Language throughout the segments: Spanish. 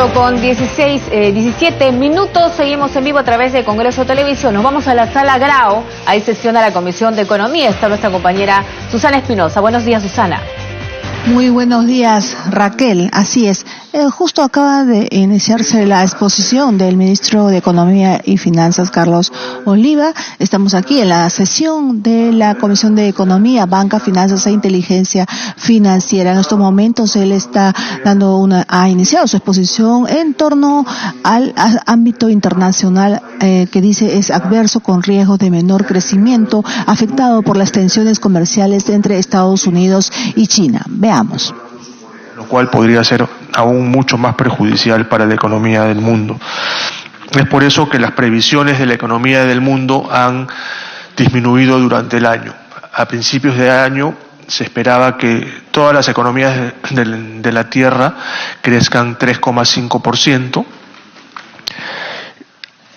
8:17 minutos. Seguimos en vivo a través de Congreso Televisión. Nos vamos a la Sala Grau. Ahí sesiona la Comisión de Economía. Está nuestra compañera Susana Espinosa. Buenos días, Susana. Muy buenos días, Raquel. Así es. Justo acaba de iniciarse la exposición del ministro de Economía y Finanzas, Carlos Oliva. Estamos aquí en la sesión de la Comisión de Economía, Banca, Finanzas e Inteligencia Financiera. En estos momentos él está ha iniciado su exposición en torno al ámbito internacional que dice es adverso, con riesgos de menor crecimiento, afectado por las tensiones comerciales entre Estados Unidos y China. Veamos. Lo cual podría ser aún mucho más perjudicial para la economía del mundo. Es por eso que las previsiones de la economía del mundo han disminuido durante el año. A principios de año se esperaba que todas las economías de la Tierra crezcan 3,5%.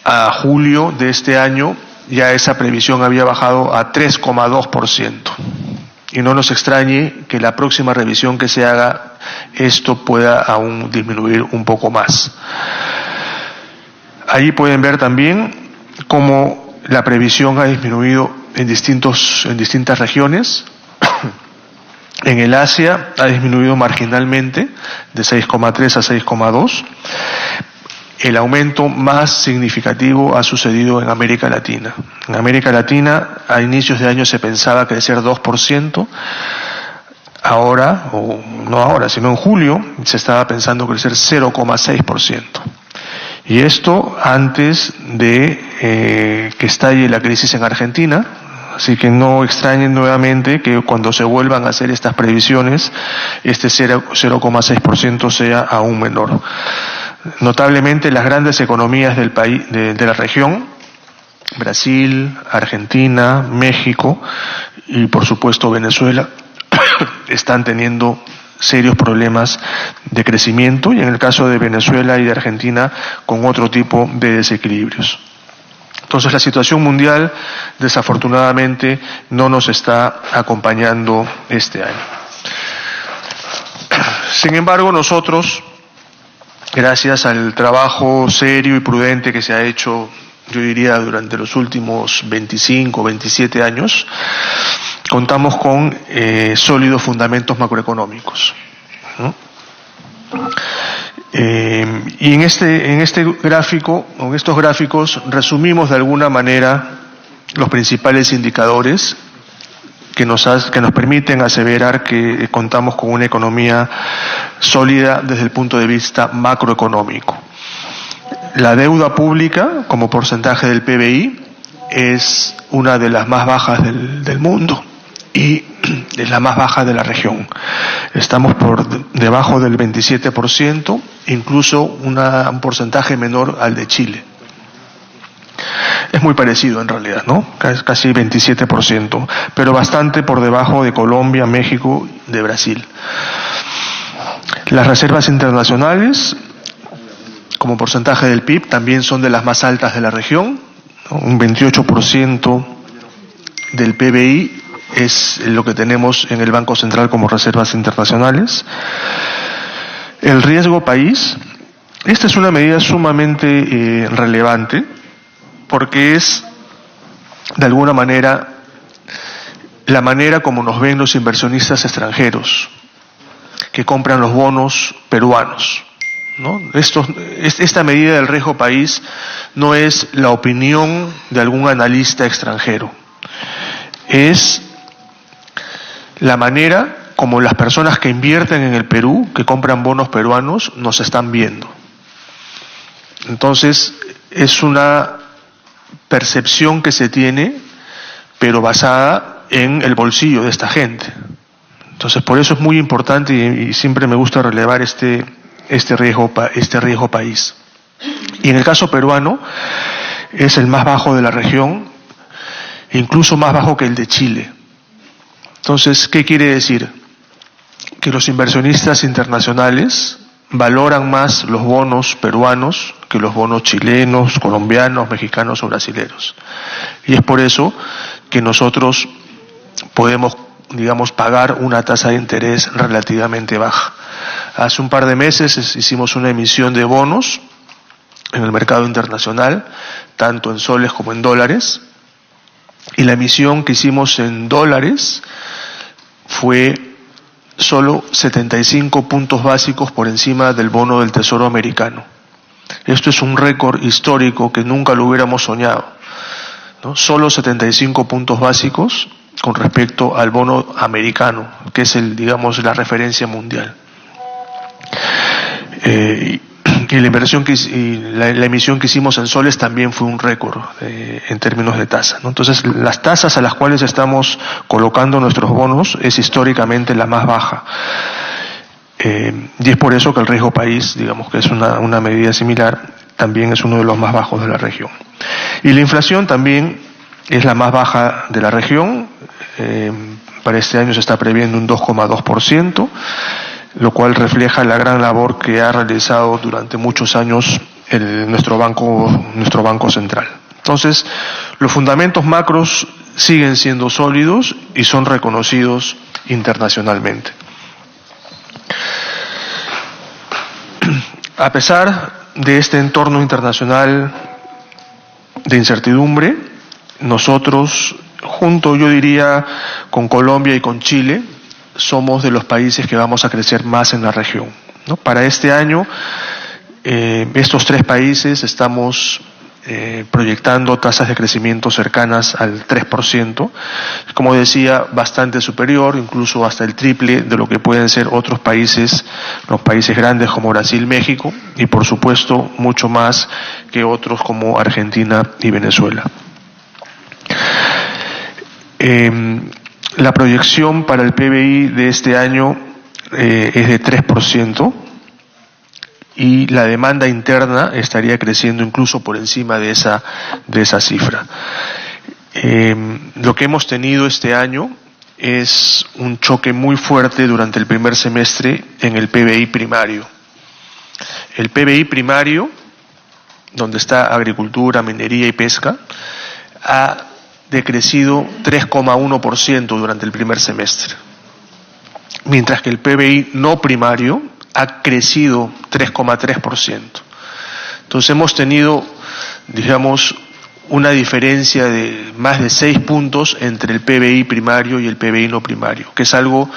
A julio de este año ya esa previsión había bajado a 3,2%. Y no nos extrañe que la próxima revisión que se haga, esto pueda aún disminuir un poco más. Ahí pueden ver también cómo la previsión ha disminuido en distintas regiones. En el Asia ha disminuido marginalmente de 6,3 a 6,2. El aumento más significativo ha sucedido en América Latina. En América Latina, a inicios de año se pensaba crecer 2%. Ahora, o no ahora, sino en julio, se estaba pensando crecer 0,6%. Y esto antes de que estalle la crisis en Argentina. Así que no extrañen nuevamente que cuando se vuelvan a hacer estas previsiones, este 0,6% sea aún menor. Notablemente las grandes economías del país, de la región, Brasil, Argentina, México y por supuesto Venezuela, están teniendo serios problemas de crecimiento, y en el caso de Venezuela y de Argentina con otro tipo de desequilibrios. Entonces la situación mundial desafortunadamente no nos está acompañando este año. Sin embargo, nosotros, gracias al trabajo serio y prudente que se ha hecho, yo diría, durante los últimos 25 o 27 años, contamos con sólidos fundamentos macroeconómicos, ¿no? Y en este gráfico, o en estos gráficos, resumimos de alguna manera los principales indicadores que nos permiten aseverar que contamos con una economía sólida desde el punto de vista macroeconómico. La deuda pública, como porcentaje del PBI, es una de las más bajas del mundo y es la más baja de la región. Estamos por debajo del 27%, incluso un porcentaje menor al de Chile. Es muy parecido en realidad, ¿no? Casi 27%, pero bastante por debajo de Colombia, México, de Brasil. Las reservas internacionales, como porcentaje del PIB, también son de las más altas de la región, ¿no? Un 28% del PBI es lo que tenemos en el Banco Central como reservas internacionales. El riesgo país, esta es una medida sumamente relevante, porque es, de alguna manera, la manera como nos ven los inversionistas extranjeros que compran los bonos peruanos, ¿no? Esta medida del riesgo país no es la opinión de algún analista extranjero, es la manera como las personas que invierten en el Perú, que compran bonos peruanos, nos están viendo. Entonces, es una percepción que se tiene, pero basada en el bolsillo de esta gente. Entonces, por eso es muy importante y siempre me gusta relevar este riesgo país. Y en el caso peruano, es el más bajo de la región, incluso más bajo que el de Chile. Entonces, ¿qué quiere decir? Que los inversionistas internacionales valoran más los bonos peruanos que los bonos chilenos, colombianos, mexicanos o brasileños. Y es por eso que nosotros podemos, digamos, pagar una tasa de interés relativamente baja. Hace un par de meses hicimos una emisión de bonos en el mercado internacional, tanto en soles como en dólares, y la emisión que hicimos en dólares fue solo 75 puntos básicos por encima del bono del Tesoro americano. Esto es un récord histórico que nunca lo hubiéramos soñado, ¿no? Solo 75 puntos básicos con respecto al bono americano, que es la referencia mundial. Y la inversión la emisión que hicimos en soles también fue un récord en términos de tasa, ¿no? Entonces, las tasas a las cuales estamos colocando nuestros bonos es históricamente la más baja. Y es por eso que el riesgo país, digamos que es una medida similar, también es uno de los más bajos de la región. Y la inflación también es la más baja de la región. Para este año se está previendo un 2,2%. Lo cual refleja la gran labor que ha realizado durante muchos años nuestro banco central. Entonces, los fundamentos macros siguen siendo sólidos y son reconocidos internacionalmente. A pesar de este entorno internacional de incertidumbre, nosotros, junto, yo diría, con Colombia y con Chile, somos de los países que vamos a crecer más en la región, ¿no? Para este año, estos tres países estamos proyectando tasas de crecimiento cercanas al 3%, como decía, bastante superior, incluso hasta el triple de lo que pueden ser otros países, los países grandes como Brasil, México, y por supuesto mucho más que otros como Argentina y Venezuela. La proyección para el PBI de este año es de 3% y la demanda interna estaría creciendo incluso por encima de esa cifra. Lo que hemos tenido este año es un choque muy fuerte durante el primer semestre en el PBI primario. El PBI primario, donde está agricultura, minería y pesca, ha decrecido 3,1% durante el primer semestre, mientras que el PBI no primario ha crecido 3,3%. Entonces hemos tenido, digamos, una diferencia de más de 6 puntos entre el PBI primario y el PBI no primario, que es algo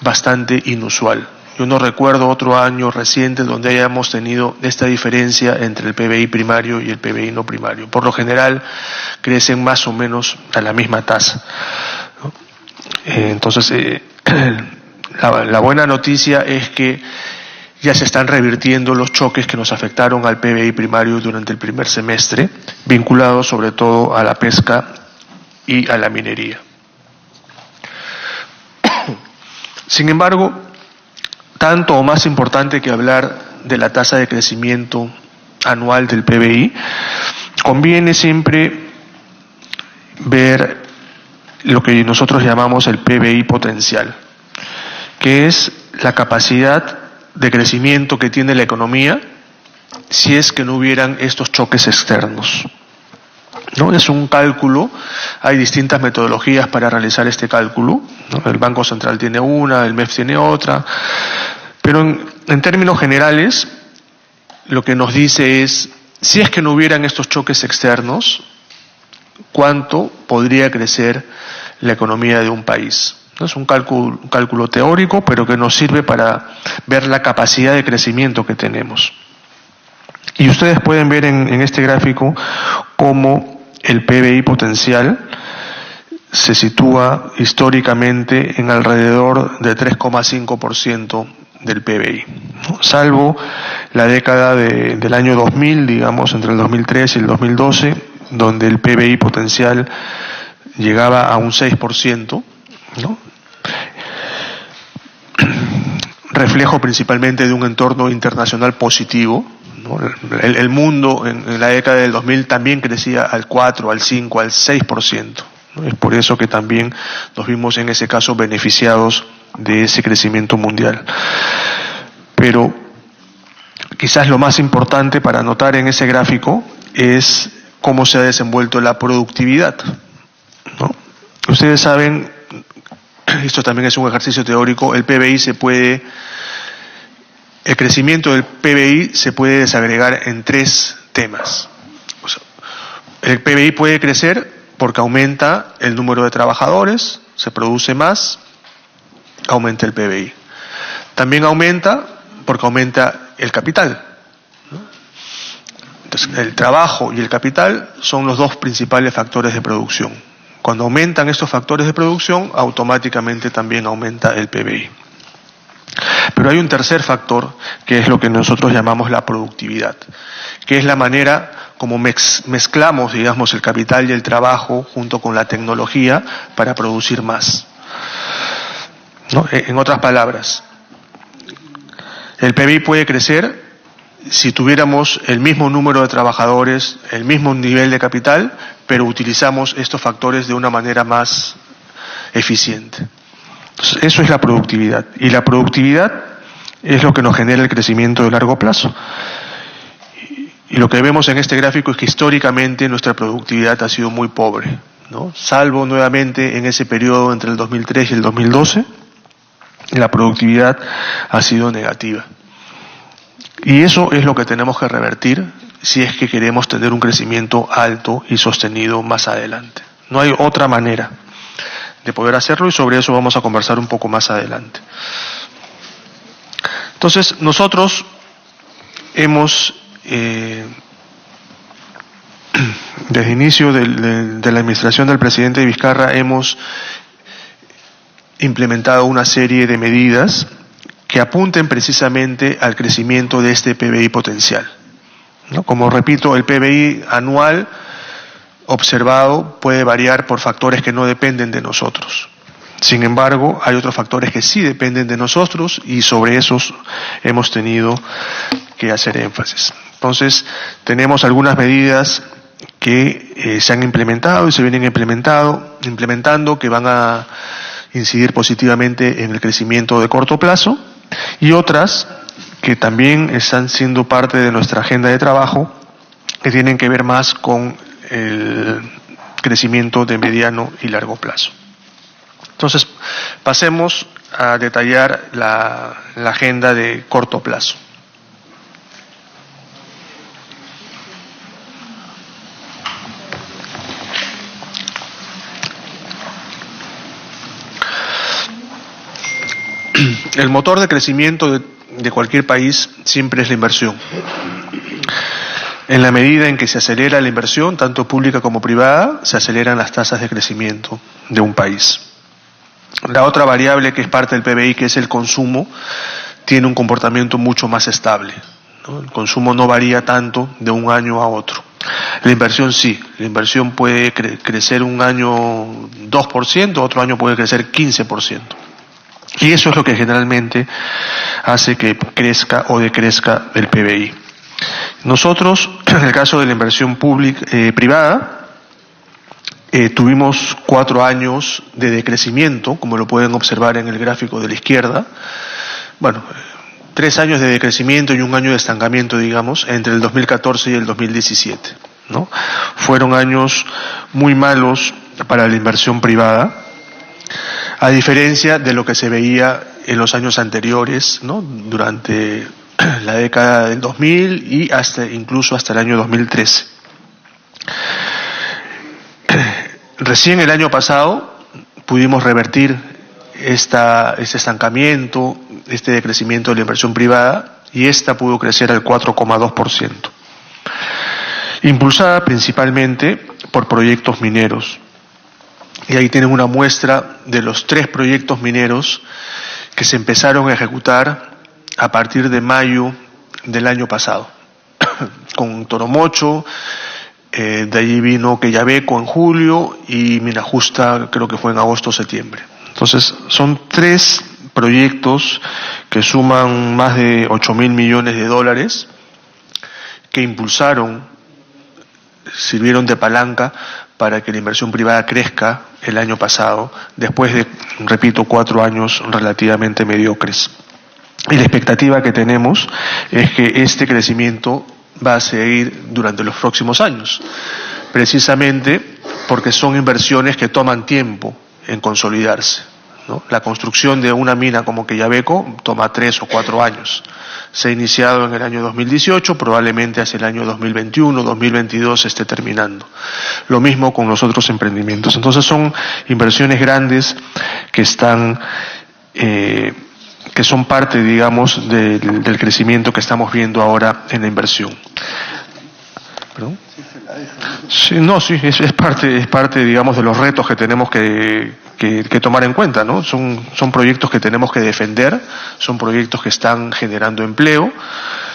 bastante inusual. Yo no recuerdo otro año reciente donde hayamos tenido esta diferencia entre el PBI primario y el PBI no primario. Por lo general, crecen más o menos a la misma tasa, ¿no? Entonces, la buena noticia es que ya se están revirtiendo los choques que nos afectaron al PBI primario durante el primer semestre, vinculados sobre todo a la pesca y a la minería. Sin embargo, tanto o más importante que hablar de la tasa de crecimiento anual del PBI, conviene siempre ver lo que nosotros llamamos el PBI potencial, que es la capacidad de crecimiento que tiene la economía si es que no hubieran estos choques externos, ¿no? Es un cálculo, hay distintas metodologías para realizar este cálculo, ¿no? El Banco Central tiene una, el MEF tiene otra, pero en términos generales lo que nos dice es, si es que no hubieran estos choques externos, ¿cuánto podría crecer la economía de un país? Es un cálculo teórico, pero que nos sirve para ver la capacidad de crecimiento que tenemos. Y ustedes pueden ver en este gráfico cómo el PBI potencial se sitúa históricamente en alrededor de 3,5% del PBI, ¿no? Salvo la década del año 2000, digamos, entre el 2003 y el 2012, donde el PBI potencial llegaba a un 6%, ¿no? Reflejo principalmente de un entorno internacional positivo, ¿no? El mundo en la década del 2000 también crecía al 4, al 5, al 6%, ¿no? Es por eso que también nos vimos en ese caso beneficiados de ese crecimiento mundial. Pero quizás lo más importante para notar en ese gráfico es cómo se ha desenvuelto la productividad, ¿no? Ustedes saben, esto también es un ejercicio teórico, el PBI se puede El crecimiento del PBI se puede desagregar en 3 temas. O sea, el PBI puede crecer porque aumenta el número de trabajadores, se produce más, aumenta el PBI. También aumenta porque aumenta el capital, ¿no? Entonces, el trabajo y el capital son los 2 principales factores de producción. Cuando aumentan estos factores de producción, automáticamente también aumenta el PBI. Pero hay un tercer factor, que es lo que nosotros llamamos la productividad, que es la manera como mezclamos, digamos, el capital y el trabajo junto con la tecnología para producir más, ¿no? En otras palabras, el PBI puede crecer si tuviéramos el mismo número de trabajadores, el mismo nivel de capital, pero utilizamos estos factores de una manera más eficiente. Entonces, eso es la productividad. Y la productividad es lo que nos genera el crecimiento de largo plazo. Y lo que vemos en este gráfico es que históricamente nuestra productividad ha sido muy pobre, ¿no? Salvo nuevamente en ese periodo entre el 2003 y el 2012, la productividad ha sido negativa. Y eso es lo que tenemos que revertir si es que queremos tener un crecimiento alto y sostenido más adelante. No hay otra manera de poder hacerlo y sobre eso vamos a conversar un poco más adelante. Entonces, nosotros hemos, desde inicio de la administración del presidente Vizcarra, hemos implementado una serie de medidas que apunten precisamente al crecimiento de este PBI potencial, ¿no? Como repito, el PBI anual observado puede variar por factores que no dependen de nosotros. Sin embargo, hay otros factores que sí dependen de nosotros y sobre esos hemos tenido que hacer énfasis. Entonces, tenemos algunas medidas que se han implementado y se vienen implementando que van a incidir positivamente en el crecimiento de corto plazo y otras que también están siendo parte de nuestra agenda de trabajo que tienen que ver más con el crecimiento de mediano y largo plazo. Entonces, pasemos a detallar la agenda de corto plazo. El motor de crecimiento de cualquier país siempre es la inversión. En la medida en que se acelera la inversión, tanto pública como privada, se aceleran las tasas de crecimiento de un país. La otra variable que es parte del PBI, que es el consumo, tiene un comportamiento mucho más estable, ¿no? El consumo no varía tanto de un año a otro. La inversión sí, la inversión puede crecer un año 2%, otro año puede crecer 15%. Y eso es lo que generalmente hace que crezca o decrezca el PBI. Nosotros, en el caso de la inversión privada, tuvimos 4 años de decrecimiento, como lo pueden observar en el gráfico de la izquierda. Bueno, 3 años de decrecimiento y 1 año de estancamiento, digamos, entre el 2014 y el 2017, ¿no? Fueron años muy malos para la inversión privada, a diferencia de lo que se veía en los años anteriores, ¿no? Durante la década del 2000 y incluso hasta el año 2013. Recién el año pasado pudimos revertir este estancamiento, este decrecimiento de la inversión privada, y esta pudo crecer al 4,2%, impulsada principalmente por proyectos mineros. Y ahí tienen una muestra de los 3 proyectos mineros que se empezaron a ejecutar a partir de mayo del año pasado, con Toromocho, de allí vino Quellaveco en julio y Mina Justa creo que fue en agosto o septiembre. Entonces son 3 proyectos que suman más de 8.000 millones de dólares que sirvieron de palanca para que la inversión privada crezca el año pasado, después de, repito, 4 años relativamente mediocres. Y la expectativa que tenemos es que este crecimiento va a seguir durante los próximos años, precisamente porque son inversiones que toman tiempo en consolidarse, ¿no? La construcción de una mina como Quellaveco toma 3 o 4 años. Se ha iniciado en el año 2018, probablemente hacia el año 2021, 2022 se esté terminando. Lo mismo con los otros emprendimientos. Entonces son inversiones grandes que son parte, digamos, del crecimiento que estamos viendo ahora en la inversión. ¿Perdón? Sí, no, sí, es parte, digamos, de los retos que tenemos que tomar en cuenta, ¿no? Son proyectos que tenemos que defender, son proyectos que están generando empleo,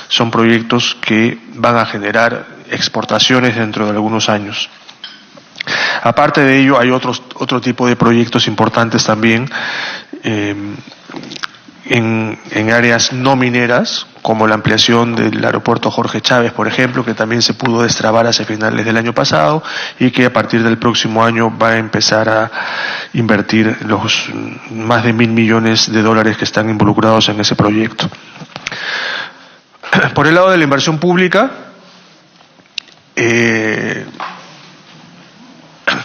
son proyectos que van a generar exportaciones dentro de algunos años. Aparte de ello, hay otro tipo de proyectos importantes también, en áreas no mineras, como la ampliación del aeropuerto Jorge Chávez, por ejemplo, que también se pudo destrabar hacia finales del año pasado y que a partir del próximo año va a empezar a invertir los más de $1.000 millones que están involucrados en ese proyecto. Por el lado de la inversión pública,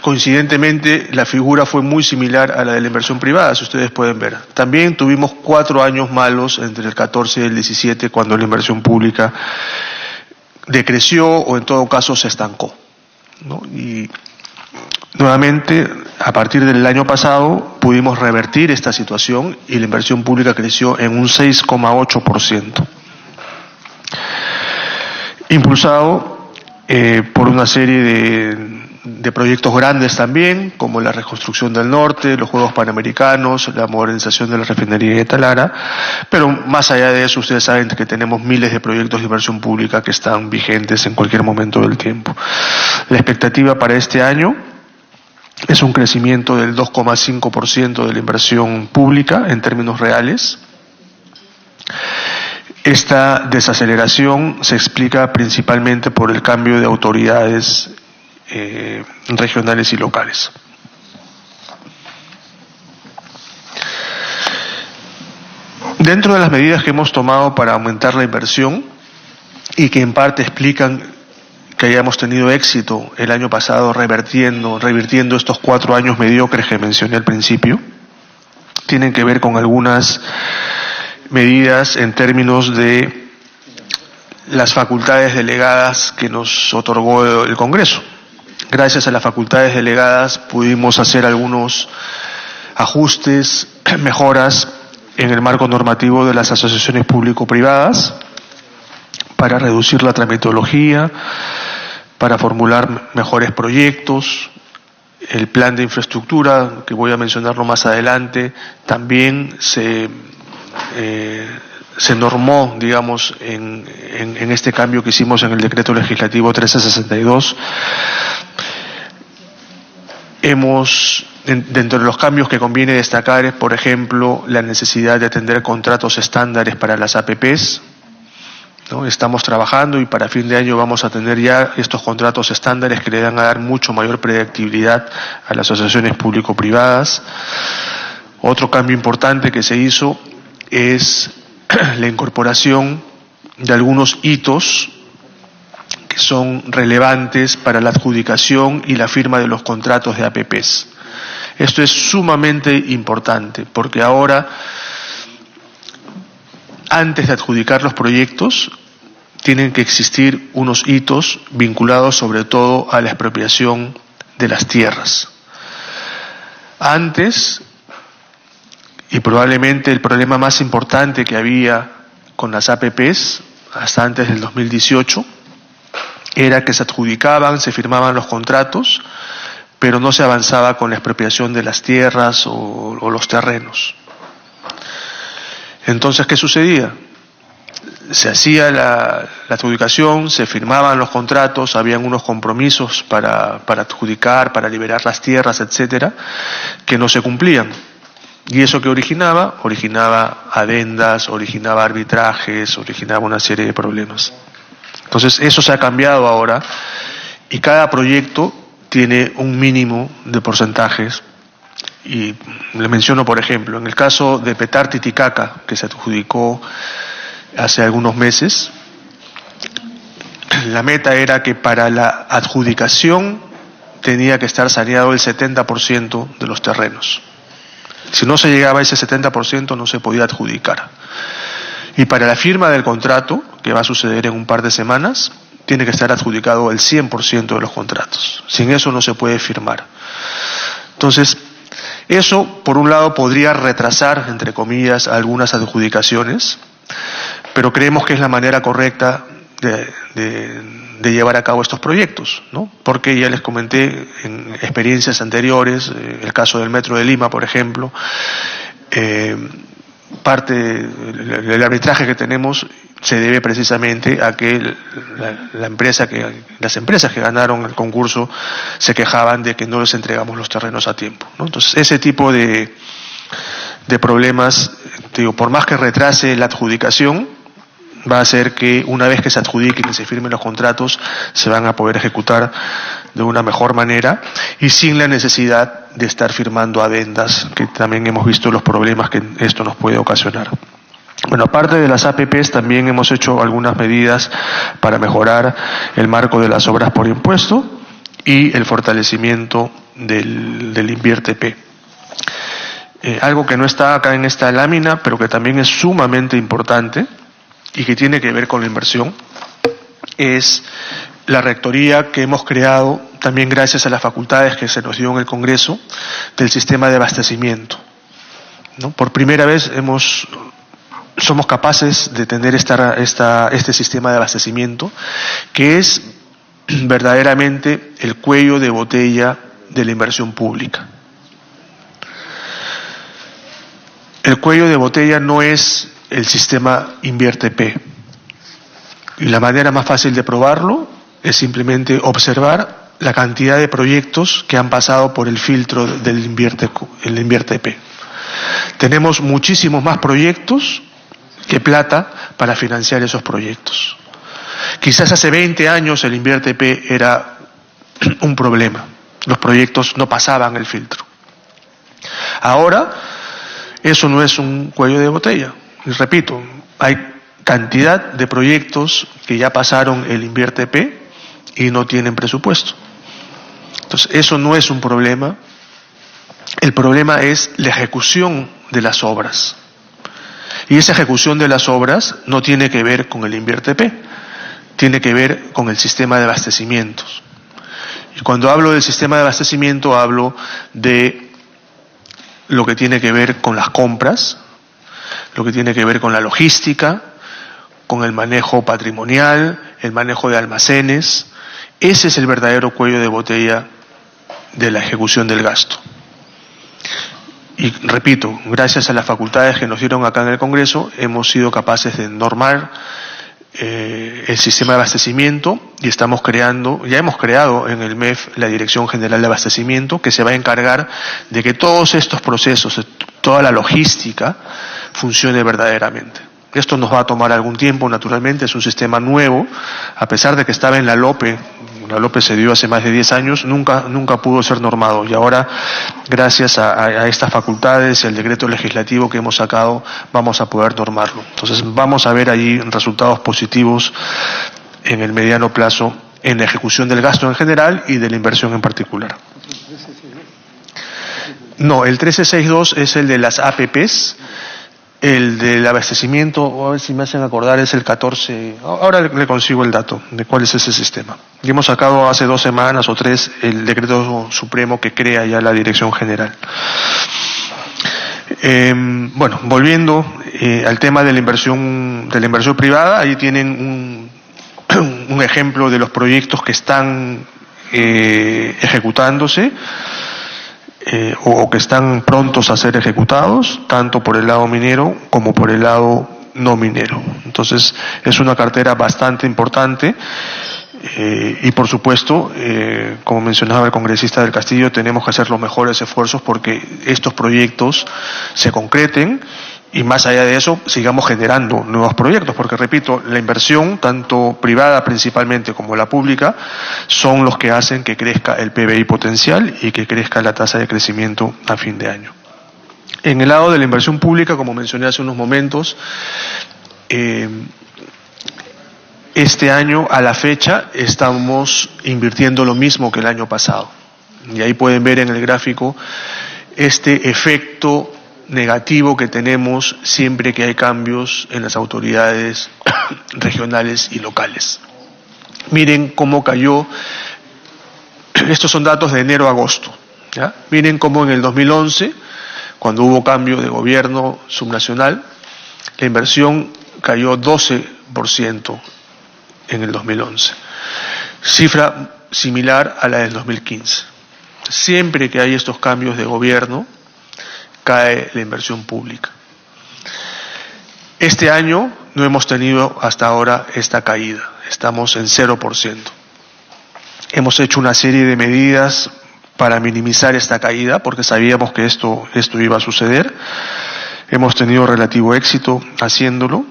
coincidentemente, la figura fue muy similar a la de la inversión privada, si ustedes pueden ver. También tuvimos 4 años malos entre el 14 y el 17, cuando la inversión pública decreció o en todo caso se estancó, ¿no? Y nuevamente, a partir del año pasado, pudimos revertir esta situación y la inversión pública creció en un 6,8%. Impulsado por una serie de proyectos grandes también, como la reconstrucción del norte, los Juegos Panamericanos, la modernización de la refinería de Talara, pero más allá de eso, ustedes saben que tenemos miles de proyectos de inversión pública que están vigentes en cualquier momento del tiempo. La expectativa para este año es un crecimiento del 2,5% de la inversión pública en términos reales. Esta desaceleración se explica principalmente por el cambio de autoridades regionales y locales. Dentro de las medidas que hemos tomado para aumentar la inversión y que en parte explican que hayamos tenido éxito el año pasado revirtiendo estos 4 años mediocres que mencioné al principio, tienen que ver con algunas medidas en términos de las facultades delegadas que nos otorgó el Congreso. Gracias a las facultades delegadas pudimos hacer algunos ajustes, mejoras en el marco normativo de las asociaciones público-privadas para reducir la tramitología, para formular mejores proyectos. El plan de infraestructura, que voy a mencionarlo más adelante, también se normó, digamos, en este cambio que hicimos en el decreto legislativo 1362. Dentro de los cambios que conviene destacar es, por ejemplo, la necesidad de atender contratos estándares para las APPs, ¿no? Estamos trabajando y para fin de año vamos a tener ya estos contratos estándares que le van a dar mucho mayor predictibilidad a las asociaciones público-privadas. Otro cambio importante que se hizo es la incorporación de algunos hitos que son relevantes para la adjudicación y la firma de los contratos de APPs. Esto es sumamente importante porque ahora, antes de adjudicar los proyectos, tienen que existir unos hitos vinculados sobre todo a la expropiación de las tierras. Antes, y probablemente el problema más importante que había con las APPs, hasta antes del 2018, era que se adjudicaban, se firmaban los contratos, pero no se avanzaba con la expropiación de las tierras o los terrenos. Entonces, ¿qué sucedía? Se hacía la adjudicación, se firmaban los contratos, habían unos compromisos para adjudicar, para liberar las tierras, etcétera, que no se cumplían. ¿Y eso qué originaba? Originaba adendas, originaba arbitrajes, originaba una serie de problemas. Entonces, eso se ha cambiado ahora y cada proyecto tiene un mínimo de porcentajes. Y le menciono, por ejemplo, en el caso de Petar Titicaca, que se adjudicó hace algunos meses, la meta era que para la adjudicación tenía que estar saneado el 70% de los terrenos. Si no se llegaba a ese 70%, no se podía adjudicar. Y para la firma del contrato, que va a suceder en un par de semanas, tiene que estar adjudicado el 100% de los contratos. Sin eso no se puede firmar. Entonces, eso, por un lado, podría retrasar, entre comillas, algunas adjudicaciones, pero creemos que es la manera correcta de llevar a cabo estos proyectos, ¿no? Porque ya les comenté en experiencias anteriores, el caso del Metro de Lima, por ejemplo, parte del arbitraje que tenemos se debe precisamente a que las empresas que ganaron el concurso se quejaban de que no les entregamos los terrenos a tiempo, ¿no? Entonces, ese tipo de problemas, digo, por más que retrase la adjudicación, va a hacer que una vez que se adjudiquen y se firmen los contratos, se van a poder ejecutar de una mejor manera y sin la necesidad de estar firmando adendas, que también hemos visto los problemas que esto nos puede ocasionar. Bueno, aparte de las APPs, también hemos hecho algunas medidas para mejorar el marco de las obras por impuesto y el fortalecimiento del InvirTP. Algo que no está acá en esta lámina, pero que también es sumamente importante y que tiene que ver con la inversión, es la rectoría que hemos creado también gracias a las facultades que se nos dio en el Congreso del sistema de abastecimiento, ¿no? Por primera vez somos capaces de tener este sistema de abastecimiento que es verdaderamente el cuello de botella de la inversión pública. El cuello de botella no es el sistema InvirTP. Y la manera más fácil de probarlo es simplemente observar la cantidad de proyectos que han pasado por el filtro del InvirTP. Tenemos muchísimos más proyectos que plata para financiar esos proyectos. Quizás hace 20 años el InvirTP era un problema. Los proyectos no pasaban el filtro. Ahora, eso no es un cuello de botella. Y repito, hay cantidad de proyectos que ya pasaron el InvirTP y no tienen presupuesto. Entonces, eso no es un problema. El problema es la ejecución de las obras. Y esa ejecución de las obras no tiene que ver con el InvirTP, tiene que ver con el sistema de abastecimientos. Y cuando hablo del sistema de abastecimiento, hablo de lo que tiene que ver con las compras, lo que tiene que ver con la logística, con el manejo patrimonial, el manejo de almacenes. Ese es el verdadero cuello de botella de la ejecución del gasto. Y repito, gracias a las facultades que nos dieron acá en el Congreso, hemos sido capaces de normar el sistema de abastecimiento y ya hemos creado en el MEF la Dirección General de Abastecimiento, que se va a encargar de que todos estos procesos, toda la logística, funcione verdaderamente. Esto nos va a tomar algún tiempo, naturalmente, es un sistema nuevo, a pesar de que estaba en la LOPE se dio hace más de 10 años, nunca pudo ser normado, y ahora, gracias a estas facultades y al decreto legislativo que hemos sacado, vamos a poder normarlo. Entonces, vamos a ver allí resultados positivos en el mediano plazo, en la ejecución del gasto en general y de la inversión en particular. No, el 1362 es el de las APPs. El del abastecimiento, a ver si me hacen acordar, es el 14. Ahora le consigo el dato de cuál es ese sistema. Y hemos sacado hace 2 semanas o 3 el decreto supremo que crea ya la Dirección General. Bueno, volviendo al tema de la inversión privada, ahí tienen un ejemplo de los proyectos que están ejecutándose. O que están prontos a ser ejecutados, tanto por el lado minero como por el lado no minero. Entonces, es una cartera bastante importante y, por supuesto, como mencionaba el congresista del Castillo, tenemos que hacer los mejores esfuerzos porque estos proyectos se concreten y, más allá de eso, sigamos generando nuevos proyectos, porque, repito, la inversión, tanto privada principalmente como la pública, son los que hacen que crezca el PBI potencial y que crezca la tasa de crecimiento a fin de año. En el lado de la inversión pública, como mencioné hace unos momentos, este año, a la fecha, estamos invirtiendo lo mismo que el año pasado. Y ahí pueden ver en el gráfico este efecto negativo que tenemos siempre que hay cambios en las autoridades regionales y locales. Miren cómo cayó, estos son datos de enero a agosto, ¿ya? Miren cómo en el 2011, cuando hubo cambio de gobierno subnacional, la inversión cayó 12% en el 2011, cifra similar a la del 2015. Siempre que hay estos cambios de gobierno, cae la inversión pública. Este año no hemos tenido hasta ahora esta caída, estamos en 0%. Hemos hecho una serie de medidas para minimizar esta caída, porque sabíamos que esto iba a suceder. Hemos tenido relativo éxito haciéndolo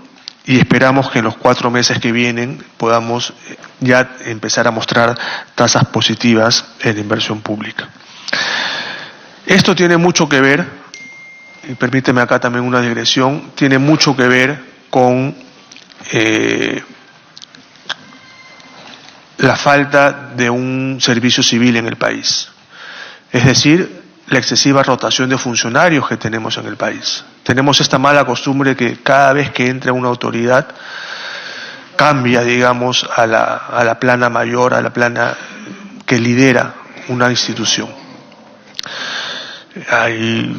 y esperamos que en los 4 meses que vienen podamos ya empezar a mostrar tasas positivas en inversión pública. Esto tiene mucho que ver, y permíteme acá también una digresión, tiene mucho que ver con la falta de un servicio civil en el país. Es decir, la excesiva rotación de funcionarios que tenemos en el país. Tenemos esta mala costumbre que cada vez que entra una autoridad cambia, digamos, a la plana mayor, a la plana que lidera una institución. Hay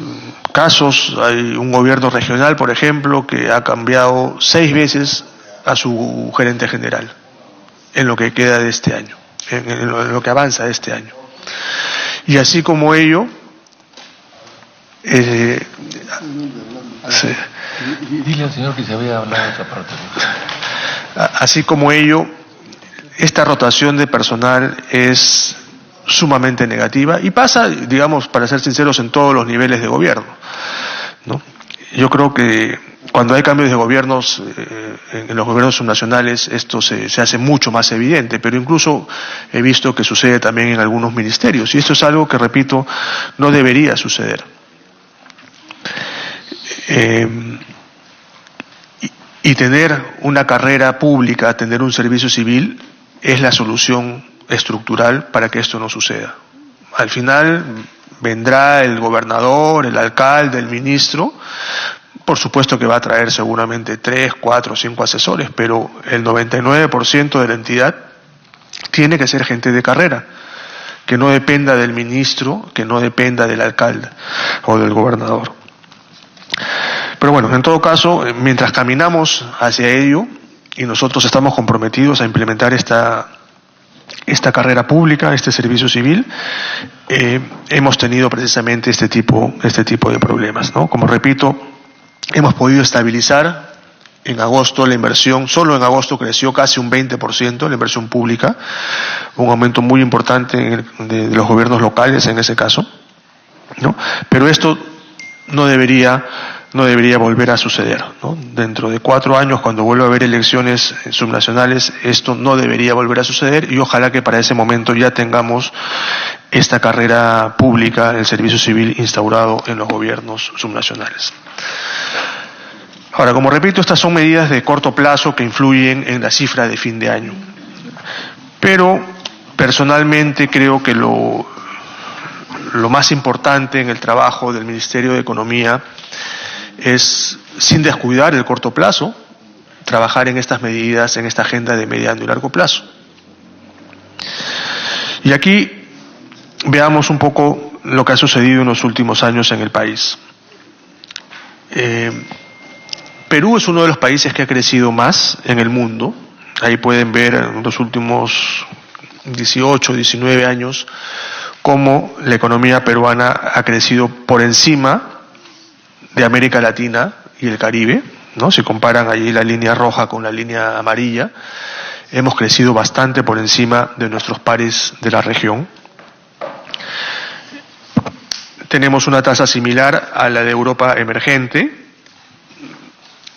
casos, hay un gobierno regional, por ejemplo, que ha cambiado 6 veces a su gerente general en lo que queda de este año, en lo que avanza de este año. Y así como ello, Dile al señor que se había hablado de esa parte. Así como ello, esta rotación de personal es sumamente negativa y pasa, digamos, para ser sinceros, en todos los niveles de gobierno, ¿no? Yo creo que cuando hay cambios de gobiernos, en los gobiernos subnacionales, esto se hace mucho más evidente, pero incluso he visto que sucede también en algunos ministerios, y esto es algo que, repito, no debería suceder. Y tener una carrera pública, tener un servicio civil, es la solución estructural para que esto no suceda. Al final vendrá el gobernador, el alcalde, el ministro, por supuesto que va a traer seguramente 3, 4, 5 asesores, pero el 99% de la entidad tiene que ser gente de carrera, que no dependa del ministro, que no dependa del alcalde o del gobernador. Pero bueno, en todo caso, mientras caminamos hacia ello, y nosotros estamos comprometidos a implementar esta carrera pública, este servicio civil, hemos tenido precisamente este tipo de problemas, ¿no? Como repito, hemos podido estabilizar en agosto la inversión, solo en agosto creció casi un 20% la inversión pública, un aumento muy importante de los gobiernos locales en ese caso, ¿no? Pero esto no debería volver a suceder, ¿no? Dentro de 4 años, cuando vuelva a haber elecciones subnacionales, esto no debería volver a suceder, y ojalá que para ese momento ya tengamos esta carrera pública, el servicio civil instaurado en los gobiernos subnacionales. Ahora, como repito, estas son medidas de corto plazo que influyen en la cifra de fin de año. Pero personalmente creo que lo más importante en el trabajo del Ministerio de Economía es, sin descuidar el corto plazo, trabajar en estas medidas, en esta agenda de mediano y largo plazo. Y aquí veamos un poco lo que ha sucedido en los últimos años en el país. Perú es uno de los países que ha crecido más en el mundo. Ahí pueden ver en los últimos 18, 19 años cómo la economía peruana ha crecido por encima de América Latina y el Caribe, ¿no? Si comparan allí la línea roja con la línea amarilla, hemos crecido bastante por encima de nuestros pares de la región. Tenemos una tasa similar a la de Europa emergente,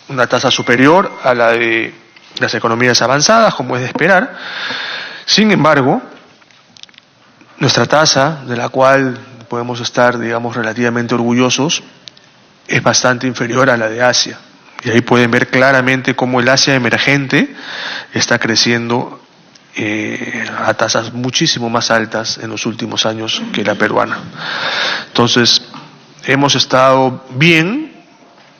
una tasa superior a la de las economías avanzadas, como es de esperar. Sin embargo, nuestra tasa, de la cual podemos estar, digamos, relativamente orgullosos, es bastante inferior a la de Asia. Y ahí pueden ver claramente cómo el Asia emergente está creciendo a tasas muchísimo más altas en los últimos años que la peruana. Entonces, hemos estado bien,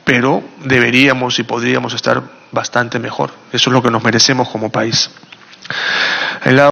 pero deberíamos y podríamos estar bastante mejor. Eso es lo que nos merecemos como país.